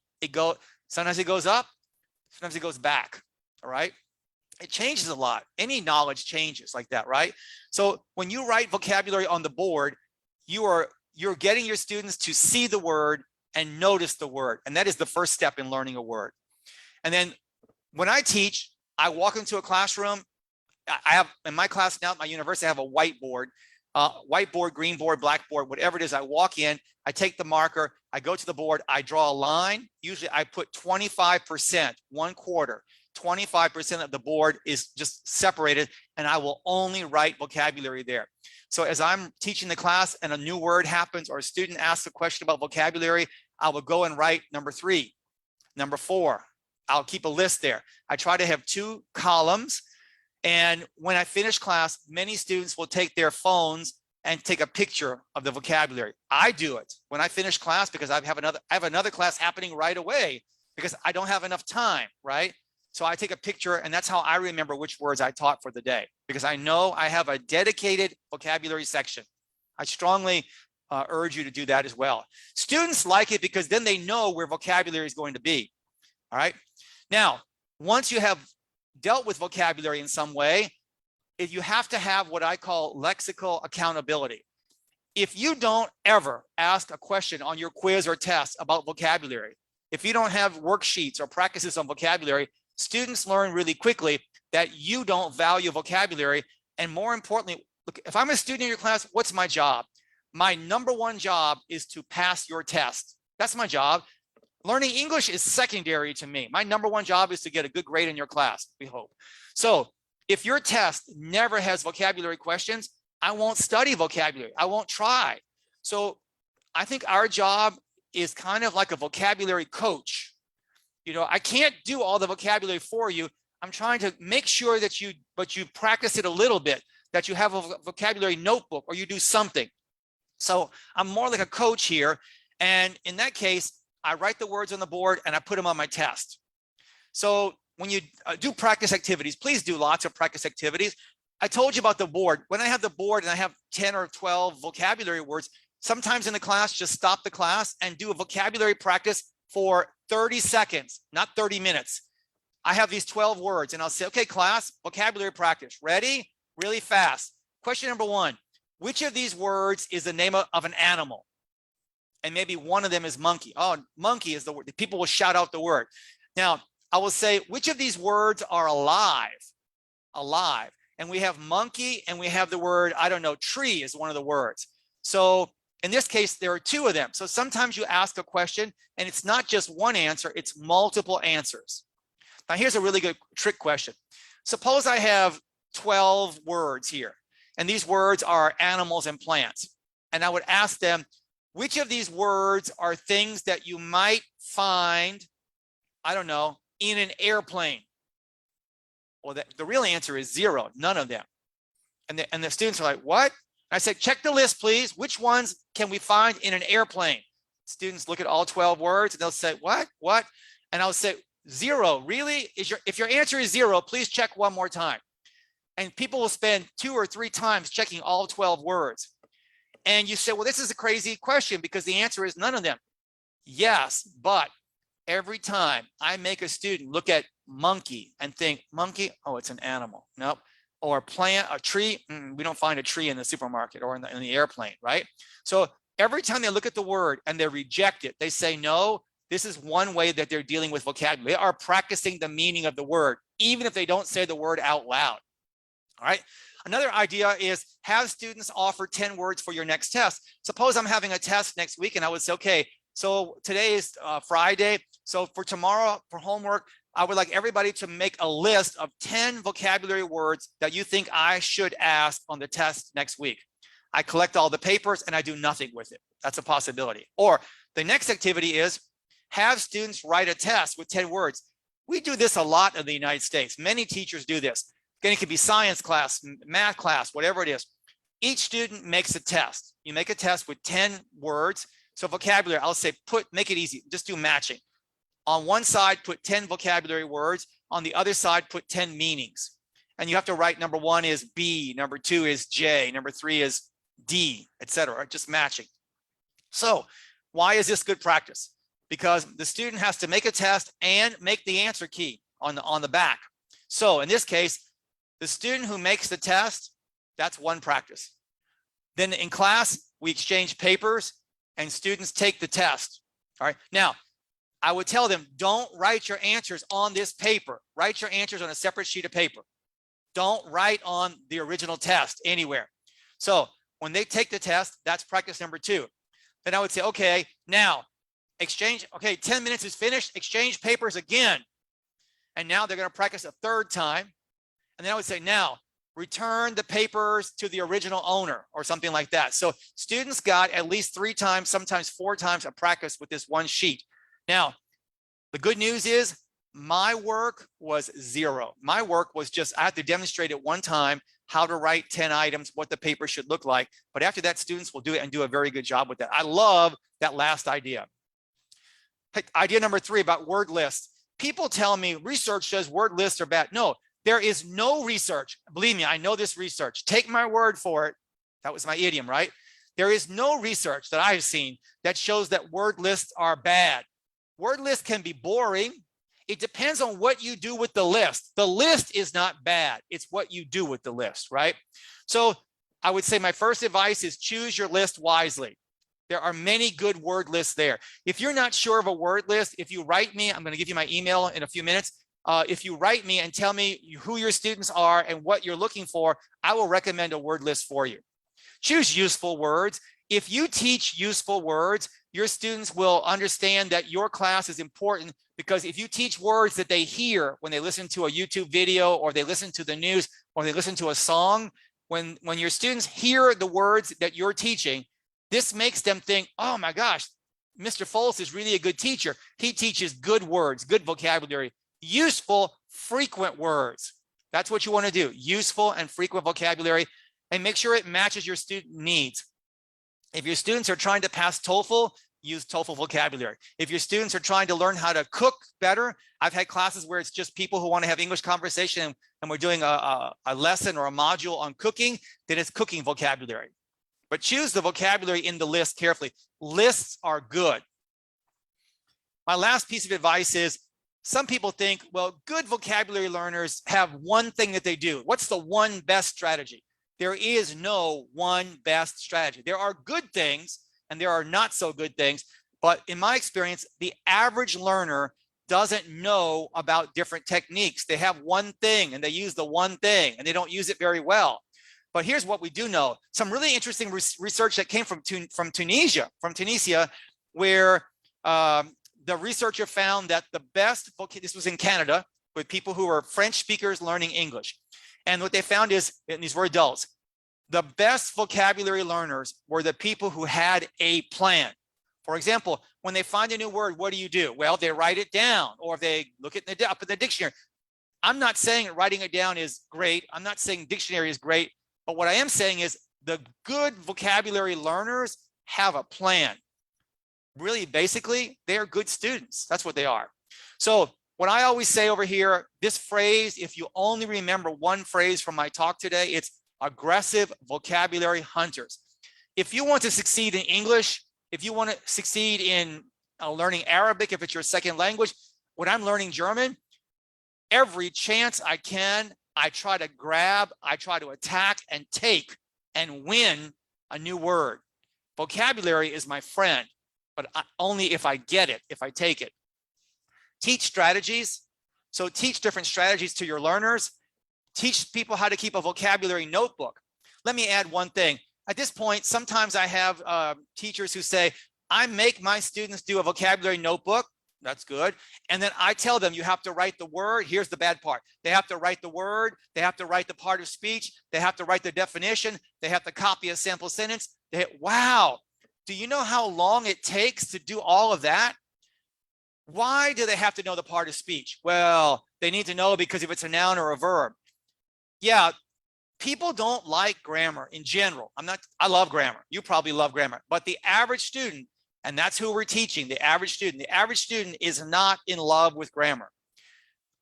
Sometimes it goes up, sometimes it goes back. All right. It changes a lot. Any knowledge changes like that, right? So when you write vocabulary on the board, you're getting your students to see the word and notice the word. And that is the first step in learning a word. And then when I teach, I walk into a classroom. I have, in my class now at my university, I have a whiteboard, green board, black board, whatever it is. I walk in, I take the marker, I go to the board, I draw a line. Usually I put 25%, 1/4. 25% of the board is just separated, and I will only write vocabulary there. So as I'm teaching the class and a new word happens or a student asks a question about vocabulary, I will go and write number 3, number 4. I'll keep a list there. I try to have 2 columns. And when I finish class, many students will take their phones and take a picture of the vocabulary. I do it when I finish class because I have another class happening right away because I don't have enough time, right? So I take a picture, and that's how I remember which words I taught for the day, because I know I have a dedicated vocabulary section. I strongly urge you to do that as well. Students like it because then they know where vocabulary is going to be. All right. Now, once you have dealt with vocabulary in some way, you have to have what I call lexical accountability. If you don't ever ask a question on your quiz or test about vocabulary, if you don't have worksheets or practices on vocabulary, students learn really quickly that you don't value vocabulary. And more importantly, look, if I'm a student in your class, what's my job? My number 1 job is to pass your test. That's my job. Learning English is secondary to me. My number 1 job is to get a good grade in your class, we hope. So if your test never has vocabulary questions, I won't study vocabulary. I won't try. So I think our job is kind of like a vocabulary coach. You know, I can't do all the vocabulary for you. I'm trying to make sure that you practice it a little bit, that you have a vocabulary notebook or you do something. So I'm more like a coach here. And in that case, I write the words on the board and I put them on my test. So when you do practice activities, please do lots of practice activities. I told you about the board. When I have the board and I have 10 or 12 vocabulary words, sometimes in the class, just stop the class and do a vocabulary practice for 30 seconds, not 30 minutes. I have these 12 words and I'll say, okay, class, vocabulary practice. Ready? Really fast. Question number 1, which of these words is the name of an animal? And maybe one of them is monkey. Oh, monkey is the word. People will shout out the word. Now, I will say, which of these words are alive? Alive. And we have monkey and we have the word, I don't know, tree is one of the words. So in this case, there are 2 of them. So sometimes you ask a question and it's not just one answer, it's multiple answers. Now here's a really good trick question. Suppose I have 12 words here, and these words are animals and plants. And I would ask them, which of these words are things that you might find, I don't know, in an airplane? Well, the real answer is 0, none of them. And the students are like, what? I said, check the list, please. Which ones can we find in an airplane? Students look at all 12 words and they'll say, what? And I'll say, 0, really? If your answer is 0, please check one more time. And people will spend 2 or 3 times checking all 12 words. And you say, well, this is a crazy question because the answer is none of them. Yes, but every time I make a student look at monkey and think, monkey, oh, it's an animal. Nope. Or plant, a tree, we don't find a tree in the supermarket or in the airplane, right? So every time they look at the word and they reject it, they say, no, this is one way that they're dealing with vocabulary. They are practicing the meaning of the word, even if they don't say the word out loud. All right. Another idea is have students offer 10 words for your next test. Suppose I'm having a test next week and I would say, okay, so today is Friday. So for tomorrow, for homework, I would like everybody to make a list of 10 vocabulary words that you think I should ask on the test next week. I collect all the papers and I do nothing with it. That's a possibility. Or the next activity is have students write a test with 10 words. We do this a lot in the United States. Many teachers do this. Again, it could be science class, math class, whatever it is. Each student makes a test. You make a test with 10 words. So vocabulary, I'll say make it easy, just do matching. On one side, put 10 vocabulary words. On the other side, put 10 meanings. And you have to write number 1 is B, number 2 is J, number 3 is D, etc. Just matching. So why is this good practice? Because the student has to make a test and make the answer key on the back. So in this case, the student who makes the test, that's one practice. Then in class, we exchange papers and students take the test. All right. Now, I would tell them, don't write your answers on this paper. Write your answers on a separate sheet of paper. Don't write on the original test anywhere. So when they take the test, that's practice number 2. Then I would say, okay, now exchange, okay, 10 minutes is finished, exchange papers again. And now they're going to practice a 3rd time. And then I would say, now return the papers to the original owner or something like that. So students got at least 3 times, sometimes 4 times of practice with this one sheet. Now, the good news is my work was 0. My work was just, I had to demonstrate it one time, how to write 10 items, what the paper should look like. But after that, students will do it and do a very good job with that. I love that last idea. Idea number 3 about word lists. People tell me research says word lists are bad. No, there is no research. Believe me, I know this research. Take my word for it. That was my idiom, right? There is no research that I've seen that shows that word lists are bad. Word lists can be boring. It depends on what you do with the list. The list is not bad. It's what you do with the list, right? So I would say my first advice is choose your list wisely. There are many good word lists there. If you're not sure of a word list, if you write me, I'm going to give you my email in a few minutes. If you write me and tell me who your students are and what you're looking for, I will recommend a word list for you. Choose useful words. If you teach useful words, your students will understand that your class is important, because if you teach words that they hear when they listen to a YouTube video or they listen to the news or they listen to a song, when your students hear the words that you're teaching, this makes them think, oh my gosh, Mr. Folse is really a good teacher. He teaches good words, good vocabulary, useful, frequent words. That's what you want to do, useful and frequent vocabulary, and make sure it matches your student needs. If your students are trying to pass TOEFL, use TOEFL vocabulary. If your students are trying to learn how to cook better, I've had classes where it's just people who want to have English conversation and we're doing a lesson or a module on cooking, then it's cooking vocabulary. But choose the vocabulary in the list carefully. Lists are good. My last piece of advice is, some people think, well, good vocabulary learners have one thing that they do. What's the one best strategy? There is no one best strategy. There are good things and there are not so good things. But in my experience, the average learner doesn't know about different techniques. They have one thing and they use the one thing and they don't use it very well. But here's what we do know. Some really interesting research that came from Tunisia, where the researcher found that the best, this was in Canada, with people who were French speakers learning English. And what they found is, and these were adults, the best vocabulary learners were the people who had a plan. For example, when they find a new word, what do? Well, they write it down, or they look at up in the dictionary. I'm not saying writing it down is great. I'm not saying dictionary is great. But what I am saying is the good vocabulary learners have a plan. Really, basically, they are good students. That's what they are. So what I always say over here, this phrase, if you only remember one phrase from my talk today, it's aggressive vocabulary hunters. If you want to succeed in English, if you want to succeed in learning Arabic, if it's your second language, when I'm learning German, every chance I can, I try to grab, I try to attack and take and win a new word. Vocabulary is my friend, but only if I get it, if I take it. Teach strategies. So teach different strategies to your learners. Teach people how to keep a vocabulary notebook. Let me add one thing. At this point, sometimes I have teachers who say, I make my students do a vocabulary notebook. That's good. And then I tell them, you have to write the word. Here's the bad part. They have to write the word. They have to write the part of speech. They have to write the definition. They have to copy a sample sentence. Wow. Do you know how long it takes to do all of that? Why do they have to know the part of speech? Well, they need to know because if it's a noun or a verb. Yeah, people don't like grammar in general. I love grammar. You probably love grammar, but the average student, and that's who we're teaching, the average student is not in love with grammar.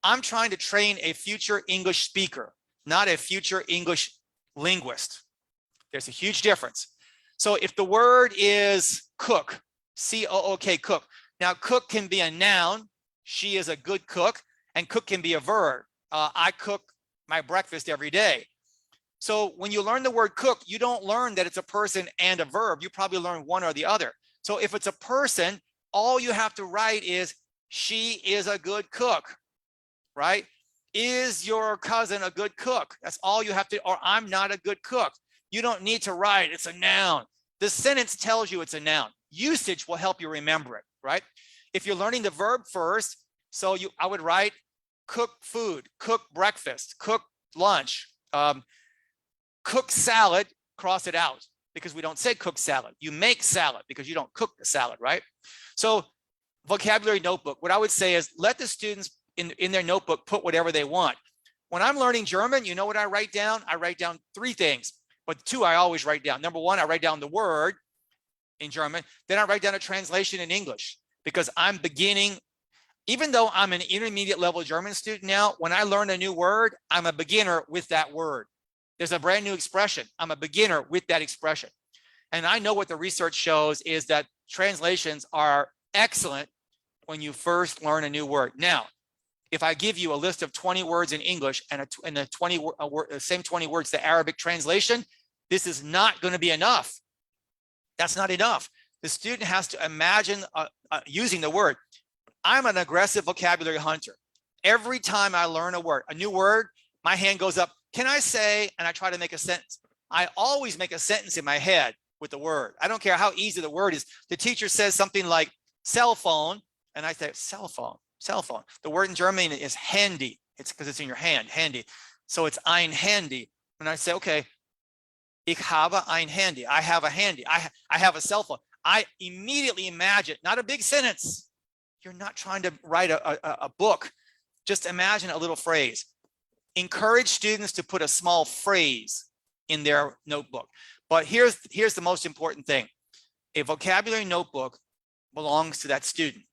I'm trying to train a future English speaker, not a future English linguist. There's a huge difference. So if the word is cook, C-O-O-K, cook. Now, cook can be a noun. She is a good cook. And cook can be a verb. I cook my breakfast every day. So when you learn the word cook, you don't learn that it's a person and a verb. You probably learn one or the other. So if it's a person, all you have to write is, she is a good cook, right? Is your cousin a good cook? That's all you have to, or I'm not a good cook. You don't need to write, it's a noun. The sentence tells you it's a noun. Usage will help you remember it, right? If you're learning the verb first, so I would write cook food, cook breakfast, cook lunch, cook salad, cross it out, because we don't say cook salad. You make salad because you don't cook the salad, right? So vocabulary notebook, what I would say is let the students in their notebook put whatever they want. When I'm learning German, you know what I write down? I write down 3 things, but 2 I always write down. Number 1, I write down the word in German. Then I write down a translation in English, because I'm beginning, even though I'm an intermediate level German student now, when I learn a new word, I'm a beginner with that word. There's a brand new expression. I'm a beginner with that expression. And I know what the research shows is that translations are excellent when you first learn a new word. Now, if I give you a list of 20 words in English and the same 20 words to Arabic translation, this is not going to be enough. That's not enough. The student has to imagine using the word. I'm an aggressive vocabulary hunter. Every time I learn a new word, my hand goes up. Can I say, and I try to make a sentence. I always make a sentence in my head with the word. I don't care how easy the word is. The teacher says something like cell phone, and I say cell phone, cell phone. The word in German is handy. It's because it's in your hand, handy. So it's ein Handy. And I say, okay, ich habe ein Handy. I have a handy. I have a cell phone. I immediately imagine, not a big sentence. You're not trying to write a book. Just imagine a little phrase. Encourage students to put a small phrase in their notebook. But here's the most important thing. A vocabulary notebook belongs to that student.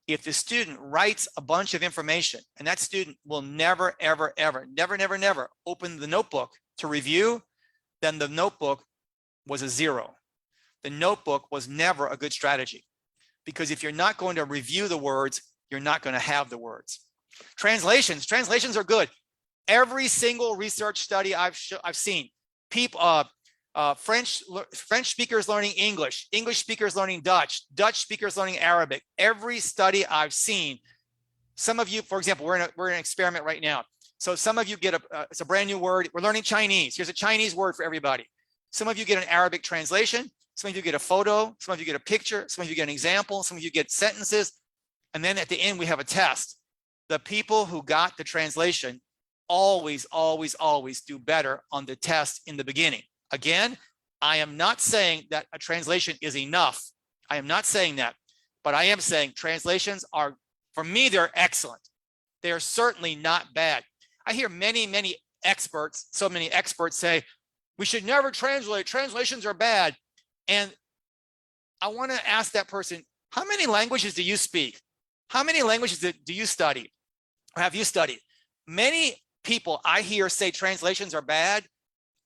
If the student writes a bunch of information, and that student will never, ever, ever, never, never, never open the notebook to review, then the notebook was a 0. The notebook was never a good strategy, because if you're not going to review the words, you're not going to have the words. Translations are good. Every single research study I've seen, people, French speakers learning English, English speakers learning Dutch, Dutch speakers learning Arabic. Every study I've seen, some of you, for example, we're in an experiment right now. So some of you get it's a brand new word. We're learning Chinese. Here's a Chinese word for everybody. Some of you get an Arabic translation. Some of you get a photo. Some of you get a picture. Some of you get an example. Some of you get sentences. And then at the end, we have a test. The people who got the translation always, always, always do better on the test in the beginning. Again, I am not saying that a translation is enough. I am not saying that, but I am saying translations are, for me, they're excellent. They are certainly not bad. I hear many experts, so many experts say, we should never translate, translations are bad. And I want to ask that person, how many languages do you speak? How many languages do you study or have you studied? Many people I hear say translations are bad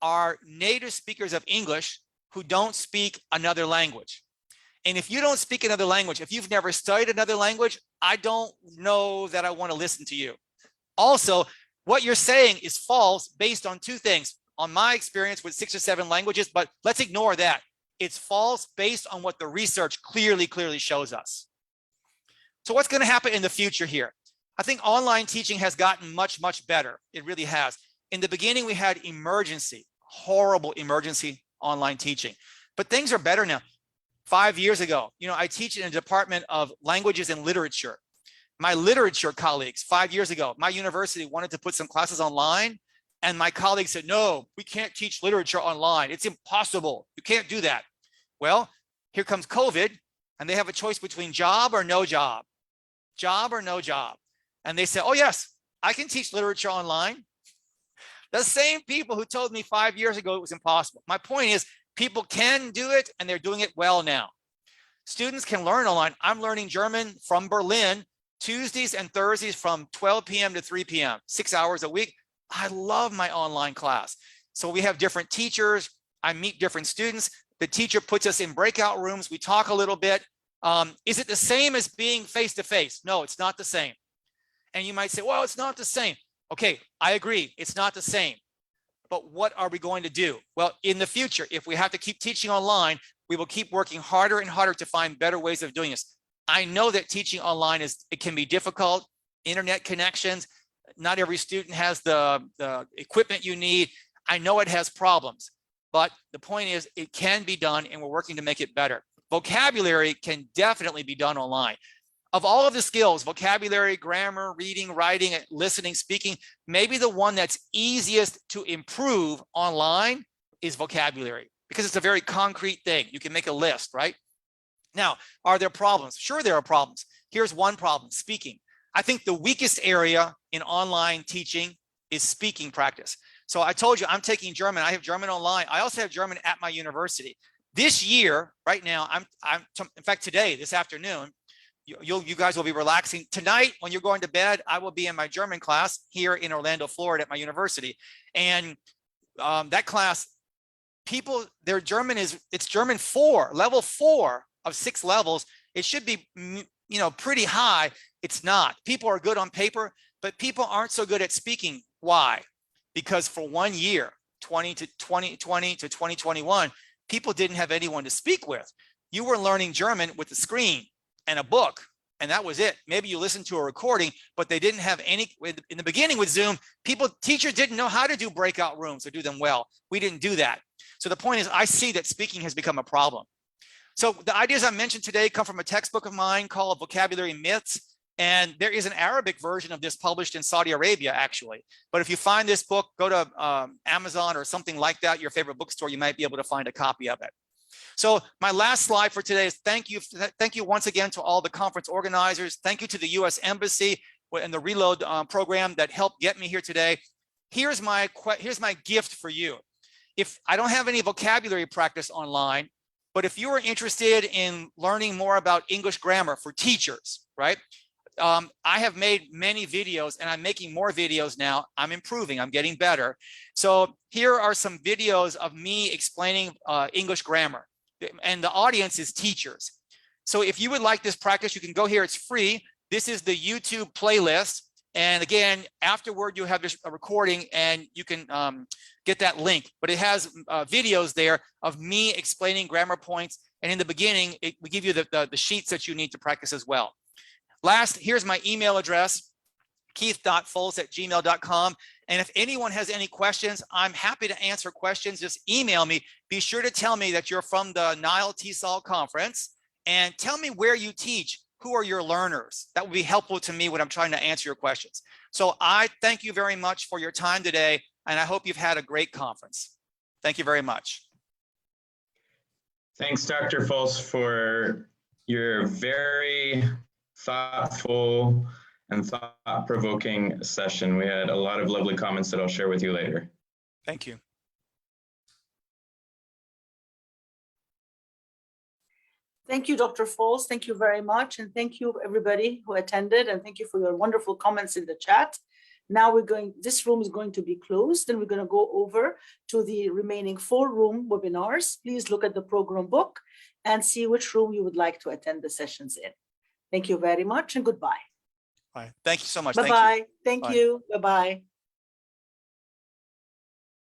are native speakers of English who don't speak another language. And if you don't speak another language, if you've never studied another language, I don't know that I want to listen to you. Also, what you're saying is false based on 2 things. On my experience with 6 or 7 languages, but let's ignore that. It's false based on what the research clearly shows us. So what's going to happen in the future here? I think online teaching has gotten much better. It really has. In the beginning, we had horrible emergency online teaching, but things are better now. 5 years ago, I teach in a department of languages and literature. My literature colleagues, 5 years ago, my university wanted to put some classes online, and my colleagues said, no, we can't teach literature online. It's impossible. You can't do that. Well, here comes COVID, and they have a choice between job or no job. job or no job. And they say, oh yes, I can teach literature online. The same people who told me 5 years ago it was impossible. My point is, people can do it and they're doing it well now. Students can learn online. I'm learning German from Berlin, Tuesdays and Thursdays from 12 p.m. to 3 p.m., 6 hours a week. I love my online class. So we have different teachers. I meet different students. The teacher puts us in breakout rooms. We talk a little bit. Is it the same as being face-to-face? No, it's not the same. And you might say, well, it's not the same. Okay, I agree, it's not the same. But what are we going to do? Well, in the future, if we have to keep teaching online, we will keep working harder and harder to find better ways of doing this. I know that teaching online it can be difficult, internet connections, not every student has the equipment you need. I know it has problems, but the point is it can be done and we're working to make it better. Vocabulary can definitely be done online. Of all of the skills, vocabulary, grammar, reading, writing, listening, speaking, maybe the one that's easiest to improve online is vocabulary, because it's a very concrete thing. You can make a list, right? Now, are there problems? Sure, there are problems. Here's one problem, speaking. I think the weakest area in online teaching is speaking practice. So I told you I'm taking German. I have German online. I also have German at my university. This year, right now, in fact, today, this afternoon, you guys will be relaxing. Tonight, when you're going to bed, I will be in my German class here in Orlando, Florida at my university. And that class, their German it's German 4, level 4 of 6 levels. It should be, pretty high. It's not. People are good on paper, but people aren't so good at speaking. Why? Because for 1 year, 2020 to 2021, people didn't have anyone to speak with. You were learning German with a screen and a book, and that was it. Maybe you listened to a recording, but they didn't have any. In the beginning with Zoom, teachers didn't know how to do breakout rooms or do them well. We didn't do that. So the point is, I see that speaking has become a problem. So the ideas I mentioned today come from a textbook of mine called Vocabulary Myths. And there is an Arabic version of this published in Saudi Arabia, actually. But if you find this book, go to Amazon or something like that, your favorite bookstore, you might be able to find a copy of it. So my last slide for today is thank you once again to all the conference organizers. Thank you to the U.S. Embassy and the Reload program that helped get me here today. Here's my gift for you. If I don't have any vocabulary practice online, but if you are interested in learning more about English grammar for teachers, right? I have made many videos and I'm making more videos now. I'm improving, I'm getting better. So here are some videos of me explaining English grammar, and the audience is teachers. So if you would like this practice, you can go here, it's free. This is the YouTube playlist. And again, afterward, you have this recording and you can get that link, but it has videos there of me explaining grammar points. And in the beginning, we give you the sheets that you need to practice as well. Last, here's my email address, keith.folse@gmail.com. And if anyone has any questions, I'm happy to answer questions. Just email me. Be sure to tell me that you're from the Nile TESOL conference and tell me where you teach. Who are your learners? That would be helpful to me when I'm trying to answer your questions. So I thank you very much for your time today, and I hope you've had a great conference. Thank you very much. Thanks, Dr. Folse, for your very thoughtful and thought-provoking session. We had a lot of lovely comments that I'll share with you later. Thank you. Thank you, Dr. Folse. Thank you very much. And thank you, everybody who attended. And thank you for your wonderful comments in the chat. Now this room is going to be closed, and we're going to go over to the remaining 4 room webinars. Please look at the program book and see which room you would like to attend the sessions in. Thank you very much and goodbye. Bye. Thank you so much. Bye-bye. Thank you. Bye-bye.